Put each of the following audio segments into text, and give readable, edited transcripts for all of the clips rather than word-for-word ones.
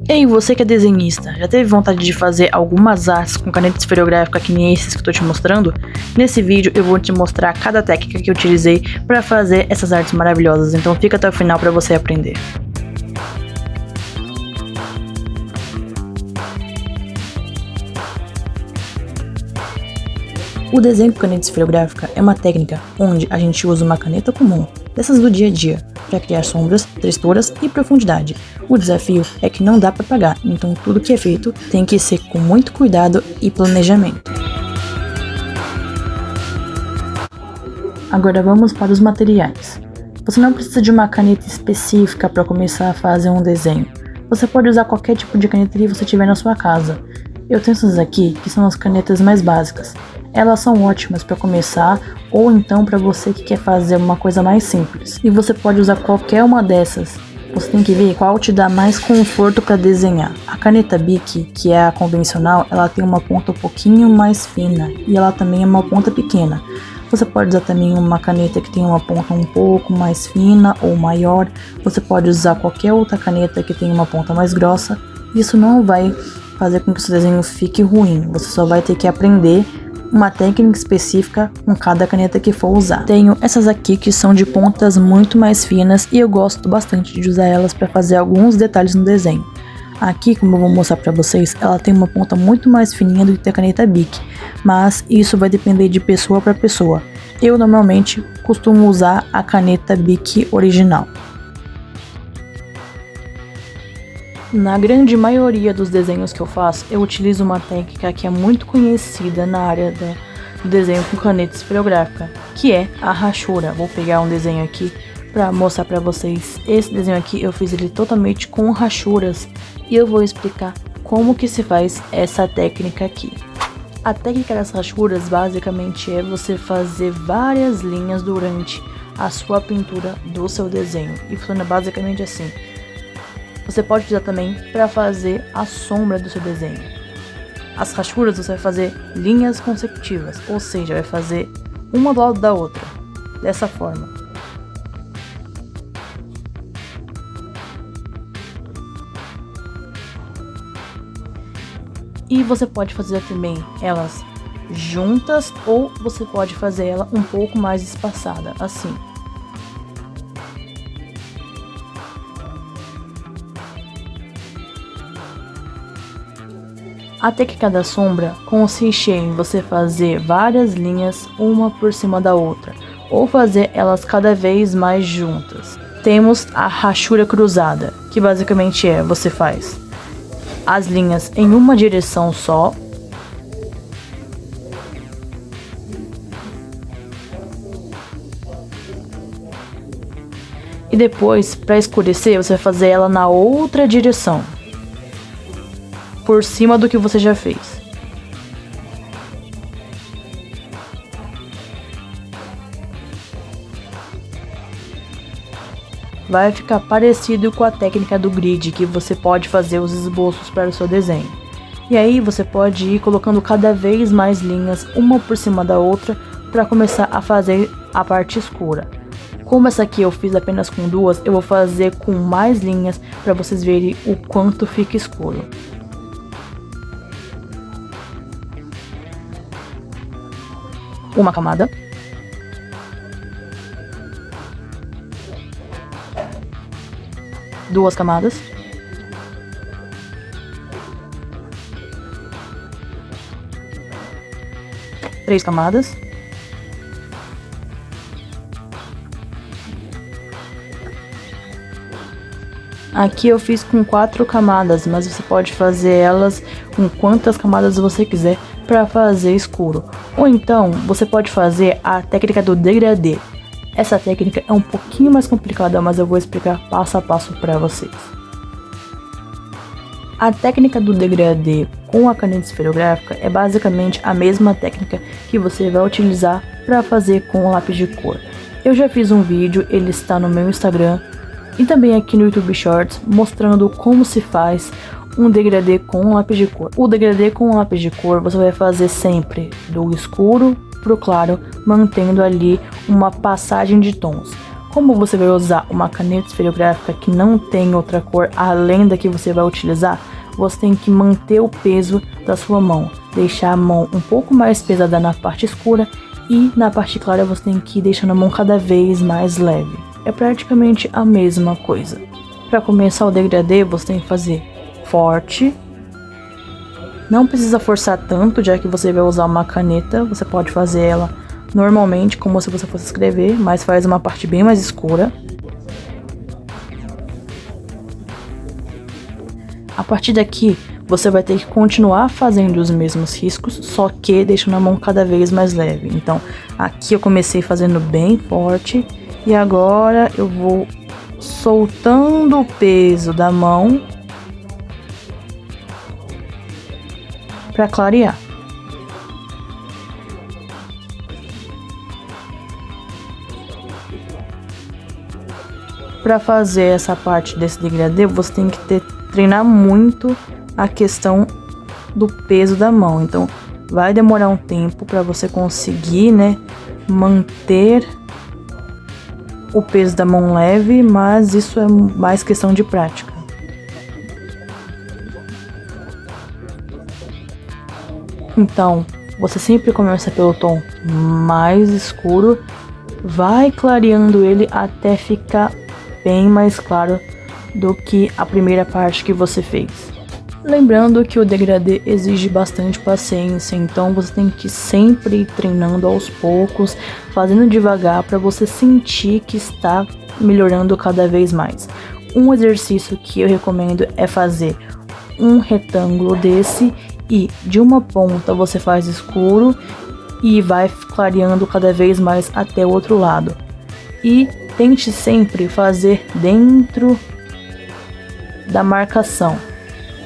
Ei, você que é desenhista, já teve vontade de fazer algumas artes com caneta esferográfica que nem esses que eu tô te mostrando? Nesse vídeo eu vou te mostrar cada técnica que eu utilizei para fazer essas artes maravilhosas, então fica até o final para você aprender. O desenho com caneta esferográfica é uma técnica onde a gente usa uma caneta comum, dessas do dia a dia, para criar sombras, texturas e profundidade. O desafio é que não dá para apagar, então tudo que é feito tem que ser com muito cuidado e planejamento. Agora vamos para os materiais. Você não precisa de uma caneta específica para começar a fazer um desenho. Você pode usar qualquer tipo de caneta que você tiver na sua casa. Eu tenho essas aqui, que são as canetas mais básicas. Elas são ótimas para começar ou então para você que quer fazer uma coisa mais simples. E você pode usar qualquer uma dessas. Você tem que ver qual te dá mais conforto para desenhar. A caneta Bic, que é a convencional, ela tem uma ponta um pouquinho mais fina e ela também é uma ponta pequena. Você pode usar também uma caneta que tem uma ponta um pouco mais fina ou maior. Você pode usar qualquer outra caneta que tenha uma ponta mais grossa. Isso não vai fazer com que o seu desenho fique ruim. Você só vai ter que aprender uma técnica específica com cada caneta que for usar. Tenho essas aqui que são de pontas muito mais finas e eu gosto bastante de usar elas para fazer alguns detalhes no desenho. Aqui, como eu vou mostrar para vocês, ela tem uma ponta muito mais fininha do que a caneta Bic, mas isso vai depender de pessoa para pessoa. Eu normalmente costumo usar a caneta Bic original. Na grande maioria dos desenhos que eu faço, eu utilizo uma técnica que é muito conhecida na área do desenho com caneta esferográfica, que é a rachura. Vou pegar um desenho aqui para mostrar para vocês. Esse desenho aqui eu fiz ele totalmente com rachuras e eu vou explicar como que se faz essa técnica aqui. A técnica das rachuras basicamente é você fazer várias linhas durante a sua pintura do seu desenho e funciona basicamente assim. Você pode usar também para fazer a sombra do seu desenho. As rachuras você vai fazer linhas consecutivas, ou seja, vai fazer uma do lado da outra, dessa forma. E você pode fazer também elas juntas ou você pode fazer ela um pouco mais espaçada, assim. A técnica da sombra consiste em você fazer várias linhas uma por cima da outra, ou fazer elas cada vez mais juntas. Temos a rachura cruzada, que basicamente você faz as linhas em uma direção só, e depois, para escurecer, você vai fazer ela na outra direção, por cima do que você já fez. Vai ficar parecido com a técnica do grid, que você pode fazer os esboços para o seu desenho. E aí você pode ir colocando cada vez mais linhas, uma por cima da outra, para começar a fazer a parte escura. Como essa aqui eu fiz apenas com duas, eu vou fazer com mais linhas para vocês verem o quanto fica escuro. Uma camada, duas camadas, três camadas, aqui eu fiz com 4 camadas, mas você pode fazer elas com quantas camadas você quiser para fazer escuro. Ou então, você pode fazer a técnica do degradê. Essa técnica é um pouquinho mais complicada, mas eu vou explicar passo a passo para vocês. A técnica do degradê com a caneta esferográfica é basicamente a mesma técnica que você vai utilizar para fazer com o lápis de cor. Eu já fiz um vídeo, ele está no meu Instagram e também aqui no YouTube Shorts, mostrando como se faz um degradê com lápis de cor. O degradê com lápis de cor você vai fazer sempre do escuro pro claro, mantendo ali uma passagem de tons. Como você vai usar uma caneta esferográfica que não tem outra cor além da que você vai utilizar, você tem que manter o peso da sua mão, deixar a mão um pouco mais pesada na parte escura e na parte clara você tem que ir deixando a mão cada vez mais leve. É praticamente a mesma coisa. Para começar o degradê, você tem que fazer forte. Não precisa forçar tanto, já que você vai usar uma caneta, você pode fazer ela normalmente, como se você fosse escrever, mas faz uma parte bem mais escura. A partir daqui, você vai ter que continuar fazendo os mesmos riscos, só que deixando a mão cada vez mais leve. Então, aqui eu comecei fazendo bem forte e agora eu vou soltando o peso da mão para clarear. Para fazer essa parte desse degradê, você tem que treinar muito a questão do peso da mão. Então, vai demorar um tempo para você conseguir, né, manter o peso da mão leve, mas isso é mais questão de prática. Então, você sempre começa pelo tom mais escuro, vai clareando ele até ficar bem mais claro do que a primeira parte que você fez. Lembrando que o degradê exige bastante paciência, então você tem que sempre ir treinando aos poucos, fazendo devagar para você sentir que está melhorando cada vez mais. Um exercício que eu recomendo é fazer um retângulo desse e de uma ponta você faz escuro e vai clareando cada vez mais até o outro lado. E tente sempre fazer dentro da marcação.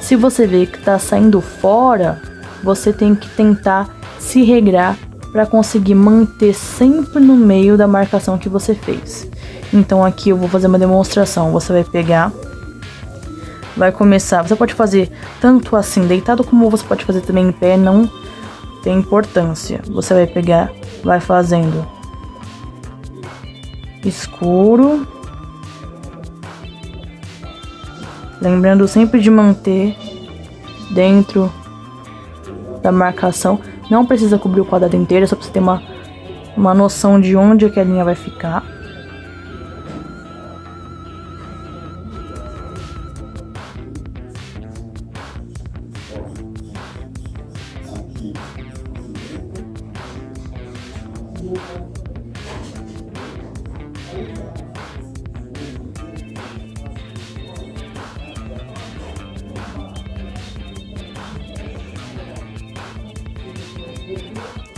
Se você vê que está saindo fora, você tem que tentar se regrar para conseguir manter sempre no meio da marcação que você fez. Então aqui eu vou fazer uma demonstração. Você vai pegar, vai começar, você pode fazer tanto assim deitado como você pode fazer também em pé, não tem importância. Você vai pegar, vai fazendo escuro, lembrando sempre de manter dentro da marcação. Não precisa cobrir o quadrado inteiro, é só pra você ter uma noção de onde é que a linha vai ficar.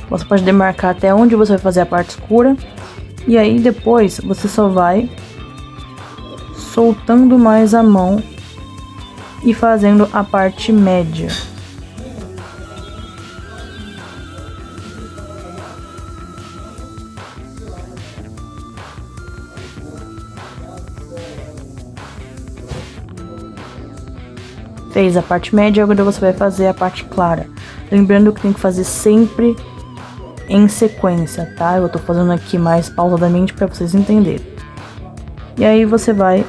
Você pode demarcar até onde você vai fazer a parte escura. E aí depois você só vai soltando mais a mão e fazendo a parte média. Fez a parte média, agora você vai fazer a parte clara. Lembrando que tem que fazer sempre em sequência, tá? Eu tô fazendo aqui mais pausadamente para vocês entenderem. E aí você vai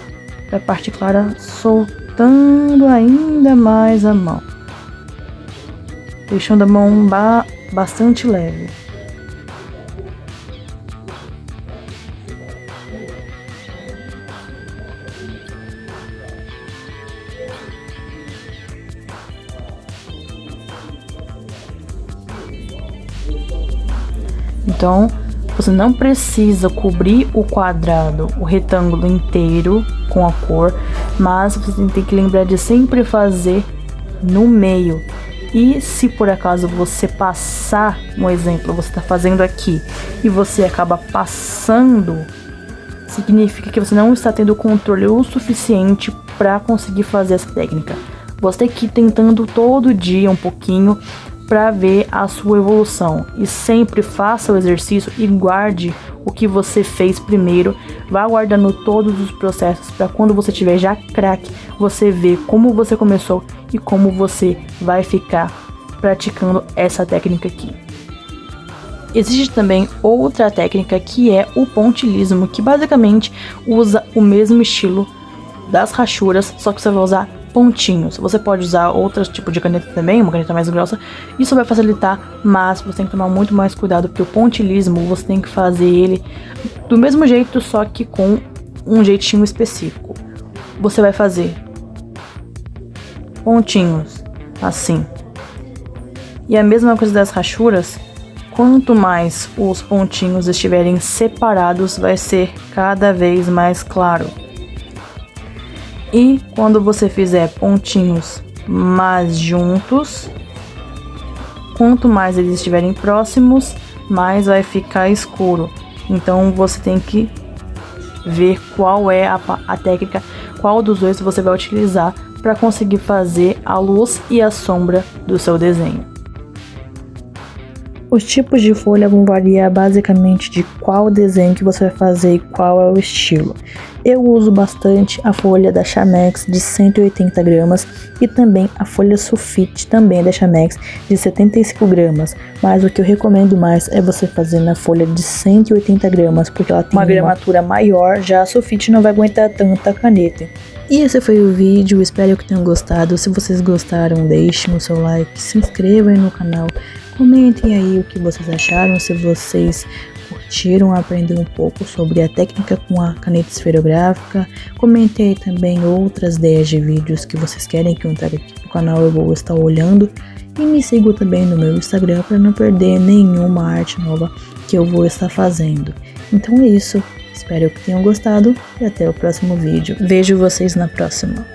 pra parte clara soltando ainda mais a mão, deixando a mão bastante leve. Então, você não precisa cobrir o quadrado, o retângulo inteiro com a cor, mas você tem que lembrar de sempre fazer no meio. E se por acaso você passar, um exemplo, você está fazendo aqui e você acaba passando, significa que você não está tendo controle o suficiente para conseguir fazer essa técnica. Você tem que ir tentando todo dia um pouquinho para ver a sua evolução, e sempre faça o exercício e guarde o que você fez primeiro. Vá guardando todos os processos para quando você tiver já craque, você ver como você começou e como você vai ficar praticando essa técnica aqui. Existe também outra técnica que é o pontilhismo, que basicamente usa o mesmo estilo das rachuras, só que você vai usar pontinhos. Você pode usar outro tipo de caneta também, uma caneta mais grossa. Isso vai facilitar, mas você tem que tomar muito mais cuidado, porque o pontilhismo você tem que fazer ele do mesmo jeito, só que com um jeitinho específico. Você vai fazer pontinhos assim. E a mesma coisa das rachuras, quanto mais os pontinhos estiverem separados, vai ser cada vez mais claro. E quando você fizer pontinhos mais juntos, quanto mais eles estiverem próximos, mais vai ficar escuro. Então você tem que ver qual é a técnica, qual dos dois você vai utilizar para conseguir fazer a luz e a sombra do seu desenho. Os tipos de folha vão variar basicamente de qual desenho que você vai fazer e qual é o estilo. Eu uso bastante a folha da Chamex de 180 gramas e também a folha sulfite também da Chamex de 75 gramas, mas o que eu recomendo mais é você fazer na folha de 180 gramas, porque ela tem uma gramatura maior, já a sulfite não vai aguentar tanta caneta. E esse foi o vídeo, espero que tenham gostado. Se vocês gostaram, deixem o seu like, se inscrevam aí no canal, comentem aí o que vocês acharam, se vocês curtiram aprender um pouco sobre a técnica com a caneta esferográfica. Comentem aí também outras ideias de vídeos que vocês querem que eu traga aqui no canal, eu vou estar olhando. E me sigam também no meu Instagram para não perder nenhuma arte nova que eu vou estar fazendo. Então é isso. Espero que tenham gostado e até o próximo vídeo. Vejo vocês na próxima.